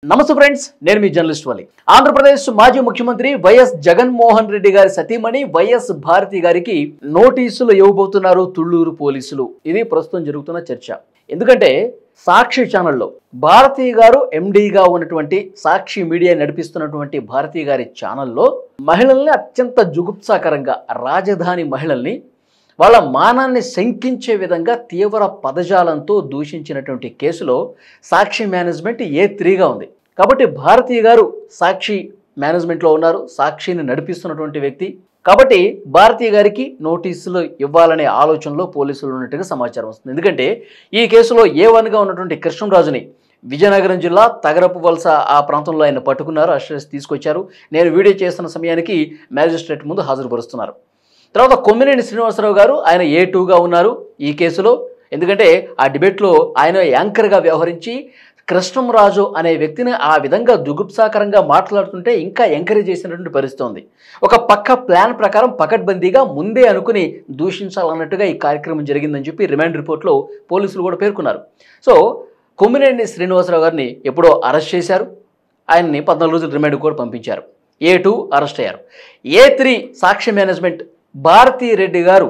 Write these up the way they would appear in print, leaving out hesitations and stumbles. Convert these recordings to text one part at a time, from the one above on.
నమస్తే ఫ్రెండ్స్, నేను మీ జర్నలిస్ట్ వలి. ఆంధ్రప్రదేశ్ మాజీ ముఖ్యమంత్రి వైఎస్ జగన్మోహన్ రెడ్డి గారి సతీమణి వైఎస్ భారతి గారికి నోటీసులు ఇవ్వబోతున్నారు తుళ్లూరు పోలీసులు. ఇది ప్రస్తుతం జరుగుతున్న చర్చ. ఎందుకంటే సాక్షి ఛానల్లో భారతి గారు ఎండీగా ఉన్నటువంటి సాక్షి మీడియా నడిపిస్తున్నటువంటి భారతి గారి ఛానల్లో మహిళల్ని అత్యంత జుగుప్సాకరంగా, రాజధాని మహిళల్ని వాళ్ళ మానాన్ని శంకించే విధంగా తీవ్ర పదజాలంతో దూషించినటువంటి కేసులో సాక్షి మేనేజ్మెంట్ A3గా ఉంది. కాబట్టి భారతి గారు సాక్షి మేనేజ్మెంట్లో ఉన్నారు, సాక్షిని నడిపిస్తున్నటువంటి వ్యక్తి. కాబట్టి భారతి గారికి నోటీసులు ఇవ్వాలనే ఆలోచనలో పోలీసులు ఉన్నట్టుగా సమాచారం వస్తుంది. ఎందుకంటే ఈ కేసులో A1గా ఉన్నటువంటి కృష్ణంరాజుని విజయనగరం జిల్లా తగరపు వలస ఆ ప్రాంతంలో ఆయన పట్టుకున్నారు, అరెస్ట్ చేసి తీసుకొచ్చారు. నేను వీడియో చేస్తున్న సమయానికి మ్యాజిస్ట్రేట్ ముందు హాజరుపరుస్తున్నారు. తర్వాత కొమ్మినేని శ్రీనివాసరావు గారు ఆయన A2గా ఉన్నారు ఈ కేసులో. ఎందుకంటే ఆ డిబేట్లో ఆయన యాంకర్గా వ్యవహరించి కృష్ణంరాజు అనే వ్యక్తిని ఆ విధంగా దుగుప్సాకరంగా మాట్లాడుతుంటే ఇంకా ఎంకరేజ్ చేసినటువంటి పరిస్థితి ఉంది. ఒక పక్క ప్లాన్ ప్రకారం పకడ్బందీగా ముందే అనుకుని దూషించాలన్నట్టుగా ఈ కార్యక్రమం జరిగిందని చెప్పి రిమాండ్ రిపోర్ట్లో పోలీసులు కూడా పేర్కొన్నారు. సో కొమ్మినేని శ్రీనివాసరావు గారిని ఎప్పుడో అరెస్ట్ చేశారు, ఆయన్ని 14 రోజులు రిమాండ్ కూడా పంపించారు. A2 అరెస్ట్ అయ్యారు. A3 సాక్షి మేనేజ్మెంట్ భారతీ రెడ్డి గారు,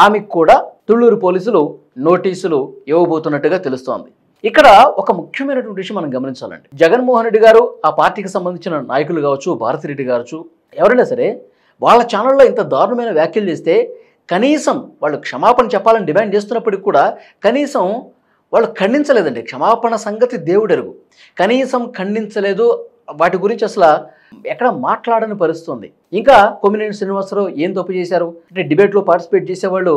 ఆమెకు కూడా తుళ్లూరు పోలీసులు నోటీసులు ఇవ్వబోతున్నట్టుగా తెలుస్తోంది. ఇక్కడ ఒక ముఖ్యమైనటువంటి విషయం మనం గమనించాలండి. జగన్మోహన్ రెడ్డి గారు, ఆ పార్టీకి సంబంధించిన నాయకులు కావచ్చు, భారతీ రెడ్డి కావచ్చు, ఎవరైనా సరే వాళ్ళ ఛానల్లో ఇంత దారుణమైన వ్యాఖ్యలు చేస్తే కనీసం వాళ్ళు క్షమాపణ చెప్పాలని డిమాండ్ చేస్తున్నప్పటికి కూడా కనీసం వాళ్ళు ఖండించలేదండి. క్షమాపణ సంగతి దేవుడెరుగు, కనీసం ఖండించలేదు. వాటి గురించి అసలు ఎక్కడ మాట్లాడని పరిస్థితుంది. ఇంకా కొమ్మినేని శ్రీనివాసరావు ఏం తప్పు చేశారు అంటే, డిబేట్లో పార్టిసిపేట్ చేసేవాళ్ళు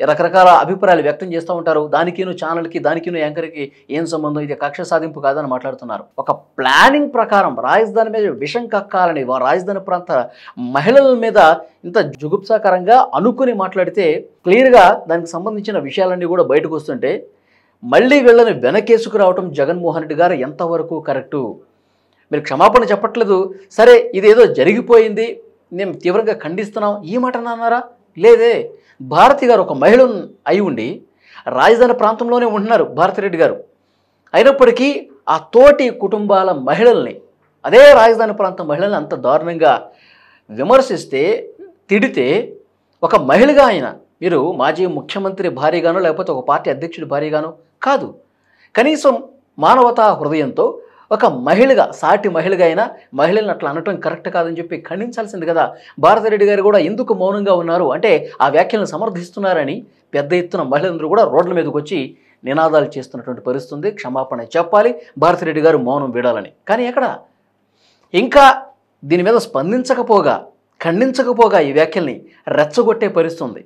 రకరకాల అభిప్రాయాలు వ్యక్తం చేస్తూ ఉంటారు. దానికిను ఛానల్కి, దానికిను యాంకర్కి ఏం సంబంధం, ఇది కక్ష సాధింపు కాదని మాట్లాడుతున్నారు. ఒక ప్లానింగ్ ప్రకారం రాజధాని మీద విషం కక్కాలని, రాజధాని ప్రాంత మహిళల మీద ఇంత జుగుప్సాకరంగా అనుకుని మాట్లాడితే క్లియర్గా దానికి సంబంధించిన విషయాలన్నీ కూడా బయటకు వస్తుంటే మళ్ళీ వీళ్ళని వెనకేసుకు రావటం జగన్మోహన్ రెడ్డి గారు ఎంతవరకు కరెక్టు? మీరు క్షమాపణ చెప్పట్లేదు, సరే ఇదేదో జరిగిపోయింది, మేము తీవ్రంగా ఖండిస్తున్నాం, ఈ మాట అన్నారా? లేదే. భారతి గారు ఒక మహిళ అయి ఉండి రాజధాని ప్రాంతంలోనే ఉంటున్నారు భారతిరెడ్డి గారు. అయినప్పటికీ ఆ తోటి కుటుంబాల మహిళల్ని, అదే రాజధాని ప్రాంతం మహిళల్ని అంత దారుణంగా విమర్శిస్తే, తిడితే, ఒక మహిళగా ఆయన, మీరు మాజీ ముఖ్యమంత్రి భార్యగానో లేకపోతే ఒక పార్టీ అధ్యక్షుడి భార్యగానో కాదు, కనీసం మానవతా హృదయంతో ఒక మహిళగా, సాటి మహిళగా అయినా మహిళలను అట్లా అనటం కరెక్ట్ కాదని చెప్పి ఖండించాల్సింది కదా. భారతిరెడ్డి గారు కూడా ఎందుకు మౌనంగా ఉన్నారు అంటే ఆ వ్యాఖ్యలను సమర్థిస్తున్నారని పెద్ద ఎత్తున మహిళలందరూ కూడా రోడ్ల మీదకి వచ్చి నినాదాలు చేస్తున్నటువంటి పరిస్థితి. క్షమాపణ చెప్పాలి, భారతిరెడ్డి గారు మౌనం వీడాలని. కానీ ఎక్కడ ఇంకా దీని మీద స్పందించకపోగా, ఖండించకపోగా ఈ వ్యాఖ్యల్ని రెచ్చగొట్టే పరిస్థితి.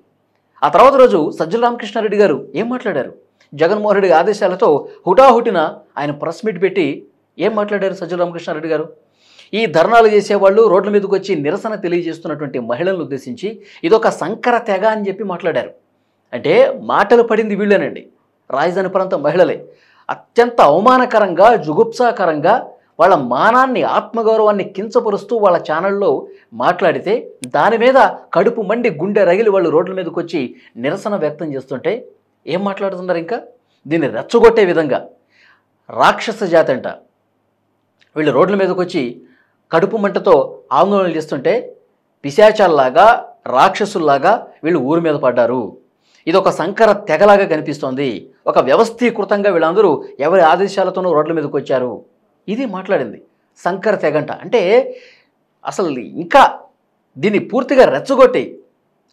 ఆ తర్వాత రోజు సజ్జల రామకృష్ణారెడ్డి గారు ఏం మాట్లాడారు? జగన్మోహన్ రెడ్డి ఆదేశాలతో హుటాహుటిన ఆయన ప్రెస్ మీట్ పెట్టి ఏం మాట్లాడారు సజ్జల రామకృష్ణారెడ్డి గారు? ఈ ధర్నాలు చేసేవాళ్ళు, రోడ్ల మీదకి వచ్చి నిరసన తెలియజేస్తున్నటువంటి మహిళలను ఉద్దేశించి ఇదొక సంకర తెగ అని చెప్పి మాట్లాడారు. అంటే మాటలు పడింది వీళ్ళేనండి, రాజధాని ప్రాంత మహిళలే. అత్యంత అవమానకరంగా, జుగుప్సాకరంగా వాళ్ళ మానాన్ని, ఆత్మగౌరవాన్ని కించపరుస్తూ వాళ్ళ ఛానల్లో మాట్లాడితే దాని మీద కడుపు మండి గుండె రగిలి వాళ్ళు రోడ్ల మీదకి వచ్చి నిరసన వ్యక్తం చేస్తుంటే ఏం మాట్లాడుతున్నారు? ఇంకా దీన్ని రెచ్చగొట్టే విధంగా రాక్షస జాతి అంట వీళ్ళు రోడ్ల మీదకి వచ్చి కడుపు మంటతో ఆందోళన చేస్తుంటే పిశాచాల్లాగా, రాక్షసుల్లాగా వీళ్ళు ఊరి మీద పడ్డారు. ఇది ఒక సంకర తెగలాగా కనిపిస్తోంది. ఒక వ్యవస్థీకృతంగా వీళ్ళందరూ ఎవరి ఆదేశాలతోనూ రోడ్ల మీదకి వచ్చారు. ఇది మాట్లాడింది సంకర తెగంట. అంటే అసలు ఇంకా దీన్ని పూర్తిగా రెచ్చగొట్టి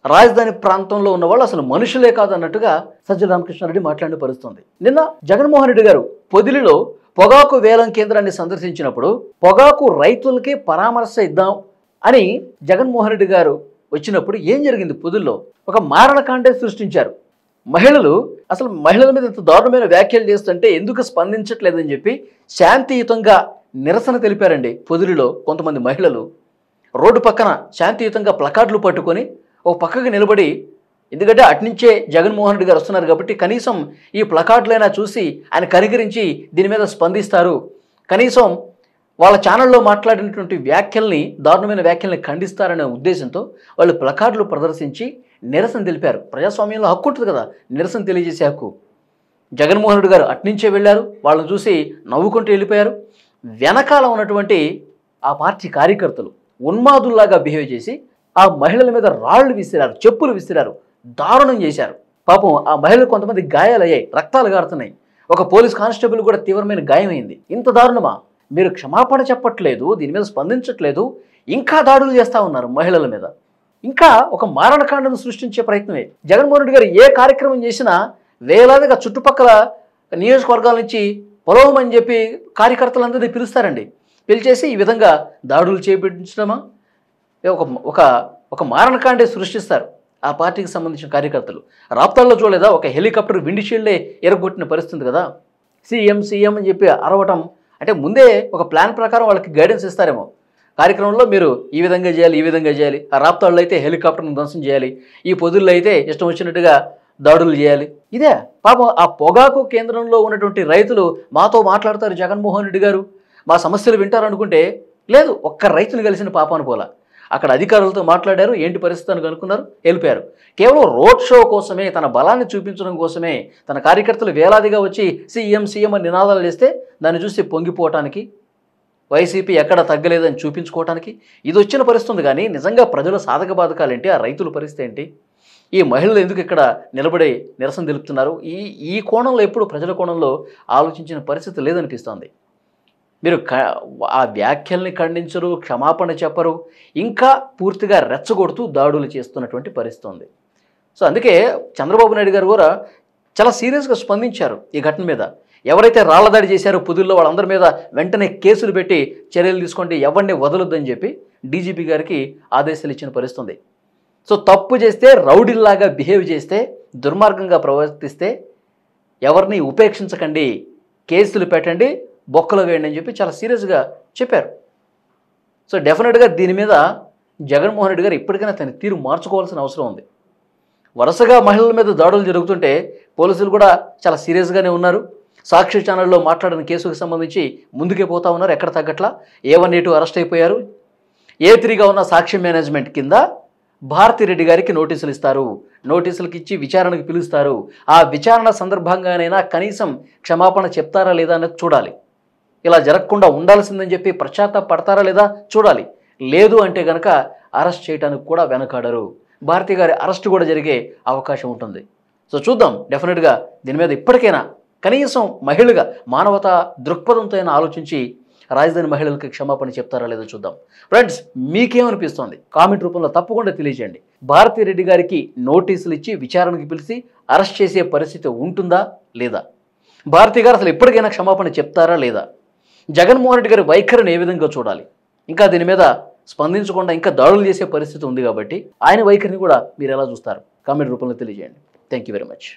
రాజధాని ప్రాంతంలో ఉన్న వాళ్ళు అసలు మనుషులే కాదు అన్నట్టుగా సజ్జల రామకృష్ణారెడ్డి మాట్లాడిన పరిస్థితుంది. నిన్న జగన్మోహన్ రెడ్డి గారు పొదిలిలో పొగాకు వేలం కేంద్రాన్ని సందర్శించినప్పుడు పొగాకు రైతులకి పరామర్శ ఇద్దాం అని జగన్మోహన్ రెడ్డి గారు వచ్చినప్పుడు ఏం జరిగింది? పొదిల్లో ఒక మారణకాండే సృష్టించారు. మహిళలు అసలు మహిళల మీద ఇంత దారుణమైన వ్యాఖ్యలు చేస్తుంటే ఎందుకు స్పందించట్లేదని చెప్పి శాంతియుతంగా నిరసన తెలిపారండి. పొదిలిలో కొంతమంది మహిళలు రోడ్డు పక్కన శాంతియుతంగా ప్లకార్డులు పట్టుకొని ఓ పక్కకి నిలబడి, ఎందుకంటే అట్నుంచే జగన్మోహన్ రెడ్డి గారు వస్తున్నారు కాబట్టి కనీసం ఈ ప్లకార్డులైనా చూసి ఆయన కనికరించి దీని మీద స్పందిస్తారు, కనీసం వాళ్ళ ఛానల్లో మాట్లాడినటువంటి వ్యాఖ్యల్ని, దారుణమైన వ్యాఖ్యల్ని ఖండిస్తారనే ఉద్దేశంతో వాళ్ళు ప్లకార్డులు ప్రదర్శించి నిరసన తెలిపారు. ప్రజాస్వామ్యంలో హక్కు ఉంటుంది కదా నిరసన తెలియజేసే హక్కు. జగన్మోహన్ రెడ్డి గారు అట్నుంచే వెళ్ళారు, వాళ్ళని చూసి నవ్వుకుంటూ వెళ్ళిపోయారు. వెనకాల ఉన్నటువంటి ఆ పార్టీ కార్యకర్తలు ఉన్మాదుల్లాగా బిహేవ్ చేసి ఆ మహిళల మీద రాళ్లు విసిరారు, చెప్పులు విసిరారు, దారుణం చేశారు. పాపం ఆ మహిళలు కొంతమంది గాయాలయ్యాయి, రక్తాలు గారుతున్నాయి. ఒక పోలీస్ కానిస్టేబుల్ కూడా తీవ్రమైన గాయమైంది. ఇంత దారుణమా? మీరు క్షమాపణ చెప్పట్లేదు, దీని మీద స్పందించట్లేదు, ఇంకా దాడులు చేస్తూ ఉన్నారు మహిళల మీద. ఇంకా ఒక మారణకాండను సృష్టించే ప్రయత్నమే. జగన్మోహన్ రెడ్డి గారు ఏ కార్యక్రమం చేసినా వేలాదిగా చుట్టుపక్కల నియోజకవర్గాల నుంచి పొలవమని చెప్పి కార్యకర్తలందరినీ పిలుస్తారండి. పిలిచేసి ఈ విధంగా దాడులు చేపించడమా, ఒక ఒక ఒక మారణకాండే సృష్టిస్తారు ఆ పార్టీకి సంబంధించిన కార్యకర్తలు. రాప్తాల్లో చూడలేదా, ఒక హెలికాప్టర్ విండ్షీల్డే ఎరగొట్టిన పరిస్థితి కదా. సీఎం సీఎం అని చెప్పి అరవటం అంటే ముందే ఒక ప్లాన్ ప్రకారం వాళ్ళకి గైడెన్స్ ఇస్తారేమో. కార్యక్రమంలో మీరు ఈ విధంగా చేయాలి, ఈ విధంగా చేయాలి. ఆ రాప్తాళ్ళు అయితే హెలికాప్టర్ను ధ్వంసం చేయాలి, ఈ పొదుల్లో అయితే ఇష్టం వచ్చినట్టుగా దాడులు చేయాలి. ఇదే పాపం ఆ పొగాకు కేంద్రంలో ఉన్నటువంటి రైతులు మాతో మాట్లాడతారు జగన్మోహన్ రెడ్డి గారు, మా సమస్యలు వింటారనుకుంటే లేదు, ఒక్క రైతుని కలిసిన పాపాను పోలా. అక్కడ అధికారులతో మాట్లాడారు, ఏంటి పరిస్థితి అని కనుక్కున్నారు, వెళ్ళిపోయారు. కేవలం రోడ్ షో కోసమే, తన బలాన్ని చూపించడం కోసమే తన కార్యకర్తలు వేలాదిగా వచ్చి సీఎం సీఎం అని నినాదాలు చేస్తే దాన్ని చూసి పొంగిపోవటానికి, వైసీపీ ఎక్కడ తగ్గలేదని చూపించుకోవటానికి ఇది వచ్చిన పరిస్థితి ఉంది. కానీ నిజంగా ప్రజల సాధక బాధకాలేంటి, ఆ రైతుల పరిస్థితి ఏంటి, ఈ మహిళలు ఎందుకు ఇక్కడ నిలబడి నిరసన తెలుపుతున్నారు, ఈ కోణంలో ఎప్పుడు ప్రజల కోణంలో ఆలోచించిన పరిస్థితి లేదనిపిస్తోంది. మీరు ఆ వ్యాఖ్యల్ని ఖండించరు, క్షమాపణ చెప్పరు, ఇంకా పూర్తిగా రెచ్చగొడుతూ దాడులు చేస్తున్నటువంటి పరిస్థితి ఉంది. సో అందుకే చంద్రబాబు నాయుడు గారు కూడా చాలా సీరియస్గా స్పందించారు ఈ ఘటన మీద. ఎవరైతే రాళ్లదాడి చేశారో పొదుల్లో వాళ్ళందరి మీద వెంటనే కేసులు పెట్టి చర్యలు తీసుకోండి, ఎవరిని వదలొద్దని చెప్పి డీజీపీ గారికి ఆదేశాలు ఇచ్చిన పరిస్థితి ఉంది. సో తప్పు చేస్తే, రౌడీల్లాగా బిహేవ్ చేస్తే, దుర్మార్గంగా ప్రవర్తిస్తే ఎవరిని ఉపేక్షించకండి, కేసులు పెట్టండి, బొక్కలు వేయండి అని చెప్పి చాలా సీరియస్గా చెప్పారు. సో డెఫినెట్గా దీని మీద జగన్మోహన్ రెడ్డి గారు ఇప్పటికైనా తన తీరు మార్చుకోవాల్సిన అవసరం ఉంది. వరుసగా మహిళల మీద దాడులు జరుగుతుంటే పోలీసులు కూడా చాలా సీరియస్గానే ఉన్నారు. సాక్షి ఛానల్లో మాట్లాడిన కేసుకు సంబంధించి ముందుకే పోతా ఉన్నారు, ఎక్కడ తగ్గట్లా. A1A2 అరెస్ట్ అయిపోయారు. A3గా ఉన్న సాక్షి మేనేజ్మెంట్ కింద భారతిరెడ్డి గారికి నోటీసులు ఇస్తారు, నోటీసులకు ఇచ్చి విచారణకు పిలుస్తారు. ఆ విచారణ సందర్భంగానైనా కనీసం క్షమాపణ చెప్తారా లేదా అనేది చూడాలి. ఇలా జరగకుండా ఉండాల్సిందని చెప్పి పశ్చాత్తాపడతారా లేదా చూడాలి. లేదు అంటే కనుక అరెస్ట్ చేయడానికి కూడా వెనకాడరు. భారతి గారి అరెస్ట్ కూడా జరిగే అవకాశం ఉంటుంది. సో చూద్దాం, డెఫినెట్గా దీని మీద ఇప్పటికైనా కనీసం మహిళగా మానవతా దృక్పథంతో అయినా ఆలోచించి రాజధాని మహిళలకు క్షమాపణ చెప్తారా లేదో చూద్దాం. ఫ్రెండ్స్, మీకేమనిపిస్తోంది కామెంట్ రూపంలో తప్పకుండా తెలియజేయండి. భారతిరెడ్డి గారికి నోటీసులు ఇచ్చి విచారణకు పిలిచి అరెస్ట్ చేసే పరిస్థితి ఉంటుందా లేదా? భారతి గారు అసలు ఎప్పటికైనా క్షమాపణ చెప్తారా లేదా? జగన్మోహన్ రెడ్డి గారి వైఖరిని ఏ విధంగా చూడాలి? ఇంకా దీని మీద స్పందించకుండా ఇంకా దాడులు చేసే పరిస్థితి ఉంది కాబట్టి ఆయన వైఖరిని కూడా మీరు ఎలా చూస్తారు? కామెంట్ రూపంలో తెలియజేయండి. Thank you very much.